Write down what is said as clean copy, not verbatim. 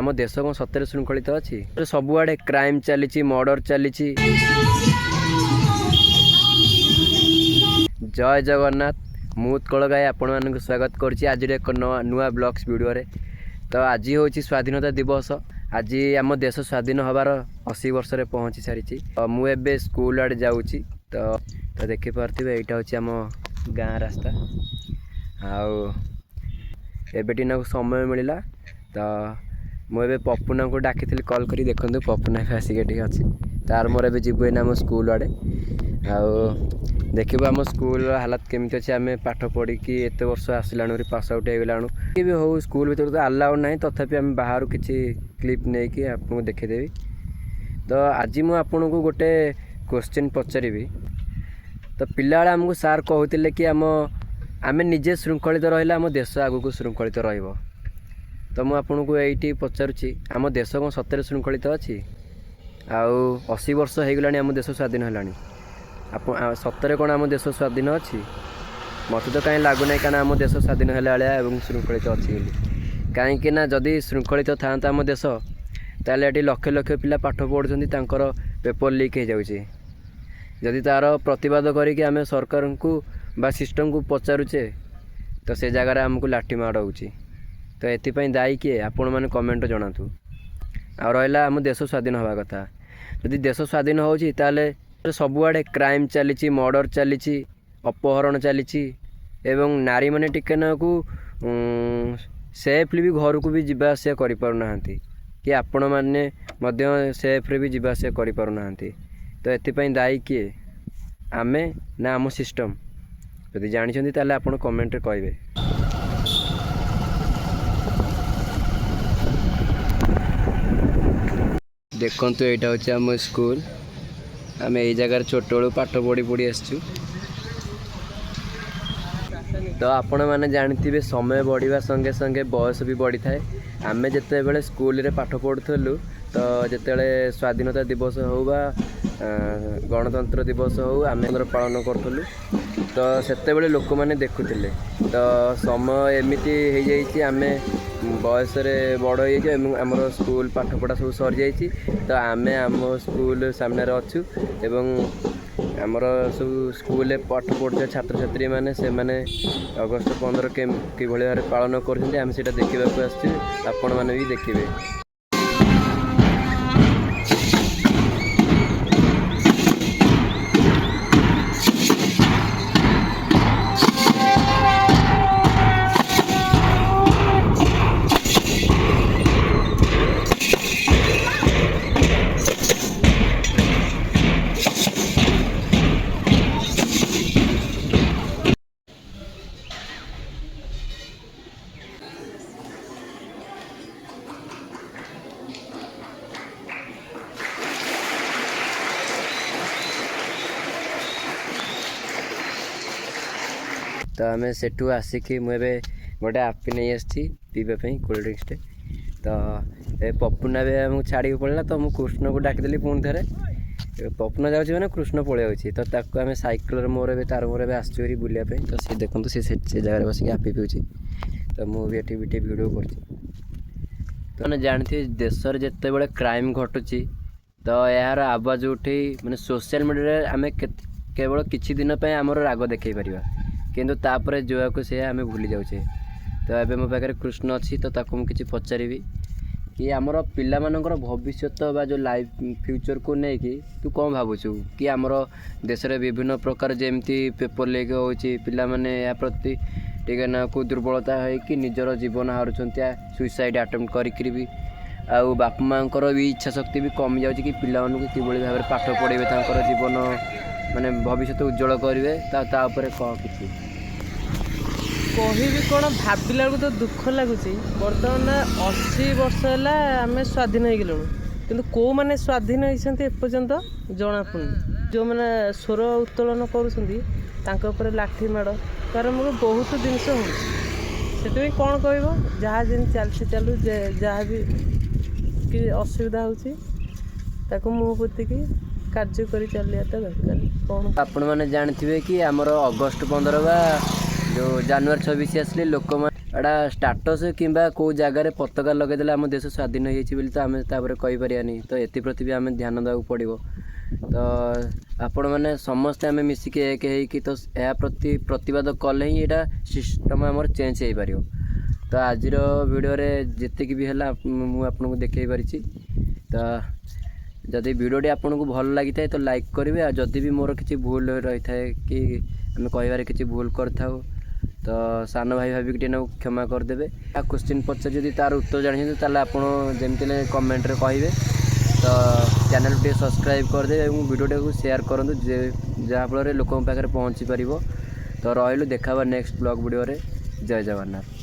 आम देश कौन सत्य श्रृंखलित अच्छी सबुआड़े क्राइम चली मर्डर चली। जय जगन्नाथ मुत्कल गाए आपण मानक स्वागत करुच्ची आज एक नुआ ब्लॉग्स वीडियो रे। तो आज हूँ स्वाधीनता दिवस। आज आम देश स्वाधीन हबार 80 वर्ष रे पहुँची सारी। मुझे स्कूल आड़े जाऊँगी तो देखिपे यहाँ हूँ आम गाँ रास्ता आबेटिना समय मिलला तो मुझे पपुना को डाकी कल कर देखूँ पपुना आसिक अच्छी तार मोर ए जीव आम स्कूल आड़े देखो आम स्कूल हालत केमी अच्छे। आम पाठ पढ़ी एत वर्ष आसला पास आउट होगलाणु कि भी हो स्कूल भर तो अलाउ ना तथापि आम बाहर किसी क्लिप नहीं कि आपको देखीदेवी। तो आज मुझे गोटे क्वेश्चन पचारि तो पिला आमको सार कहते कि आम निजे श्रृंखलित रहा आम देश आगक श्रृंखलित रहा। तो मुझे ये पचारुची आम देश कौन सत्य श्रृंखलित अच्छी 80 वर्ष होगला आम देश स्वाधीन है सतरे कौन आम देश स्वाधीन अच्छी मत तो कहीं लगुना कारण आम देश स्वाधीन है भाया श्रृंखलित अच्छी कहीं जदि श्रृंखलित था आम देश ताल ये लक्ष लक्ष पिला पाठ पढ़ुं पेपर लीक हो जाऊँगी जदि तार प्रतिवाद करें आम सरकार को बा सिस्टम को पचारुचे तो से जगार आमको लाठी माड़ हो। तो ये दायी किए आपण मैंने कमेंट जनातु आ रहा आम देश स्वाधीन हवा कथा जदि देश स्वाधीन होची ताले सबुआड़े क्राइम चली मर्डर चली अपहरण चली एवं नारी मैंने टिके नाकू सेफ्ली भी घर को भी जीवा आसिया करि पारुना कि आपण मैंने सेफ्रे भी जीवा आसिया करि पारुना। तो ये दायी किए आमे ना आम सिस्टम जदि जानी ताले आपण कमेंट रे कहिबे। देखंतु एटा होचे आम स्कूल आम यही जगार छोट बड़ू पाठ पढ़ी पढ़ी आसचु। तो आपण मैंने जानते समय बढ़िया संगे संगे बयस भी बढ़ी थाए। आम जिते बड़े स्कूल रे पाठ पढ़ुलु तो जिते स्वाधीनता दिवस हो बा गणतंत्र दिवस हो आम पालन करूँ तो सेते लोक मैंने देखुले। तो समय एमती हो जाए आम बयस बड़ हो आमर स्कूल पाठ पढ़ा सब सरी जाइए। तो आम आम स्कूल सामने अच्छु एवं आमर सब स्कूल पाठ पढ़ुवा छात्र छात्री मैंने से मैंने अगस्ट 15 कि भाव पालन करें से देखा आपण मैंने भी देखिए। तो आम सेठू आसिकी मुझे गोटे आपी नहीं आसी पीवाई कोल्ड ड्रिंक्सटे। तो ए पपुना भी आमको छाड़ी पड़ा तो मुझे कृष्ण को डाकिदेली पुणी थे पपुना जाऊँगी मैंने कृष्ण पलि तो ताको आम सैकल मोर भी तार मोर भी आसुरी बुलापी। तो सी देखो सी जगह बसिक आपी पीऊँगी तो मुझे भी भिडियो कर तो जानते देश जिते बड़े क्राइम घटुची तो यार आवाज उठी मैंने सोशल मीडिया आम केवल किछि दिन आमर राग देखई पारिबा किंतु तापर जो को से आम भूली जाऊे। तो ये मो पाखे कृष्ण अच्छी तो ताको मुझे पचारि कि आमर पिला मानकर भविष्यत बा जो लाइफ फ्यूचर को नहीं कि तू कौन भावुचु कि आमर देश में विभिन्न प्रकार जमती पेपर लीक हो पिला माने या प्रति टिके ना को दुर्बलता है कि निजर जीवन हारुचंती सुइसाइड अटेम्प्ट करी भी आउ बापा माँकर भी इच्छा शक्ति भी कमी जाऊँगी कि पिला कि भाव पाठ पढ़े जीवन माने भविष्य उज्जवल करेंगे कह कि कहबी कौन भाविला तो दुख लगुच बर्तमान 80 वर्ष है आम स्वाधीन हो गलु कि कौ मैंने स्वाधीन होती एपर्यंत जना पड़ुनी जो मैंने स्वर उत्तोलन कर लाठी माड़ कारण मोर बहुत जिनस हो कौन कह जहाँ जमी चलती चलू जहाँ भी कि असुविधा हो मुँह पोतिकी कार्य कर चलियाटा दरकार। कौन आपण मैंने जानते कि आमर अगस्ट 15 बा जो जनवरी 26 आसले लोक एटा स्टाटस किंबा को जगार पताका लगेदेले आम देश स्वाधीन होती तो आम तापर कहीपरियानी तो एप्रति भी आम ध्यान देवाक पड़ो। तो आपण मैंने समस्ते आम मिसिक एक होइकी तो या प्रति प्रतिवाद कले ही यहाँ सिस्टम आमर चेंज हो पार। तो आज वीडियो जीक भी है मुझे देखई पारी। तो जदि वीडियोटी आपको भल लगी था तो लाइक करेंगे और जदि भी मोर किसी भूल रही है कि आम कह किसी भूल कर तो सान भाई भाविक टे क्षमा करदे। आ क्वेश्चन पचार जब तार उत्तर जानी ताल आप जमी कमेंट कहे तो चैनल टे सब्सक्राइब करदे और वीडियो को शेयर करूँ जहाँफल लोक पाखे पहुँची पार। तो रही देखा नेक्स्ट ब्लॉग वीडियो जय जगन्नाथ।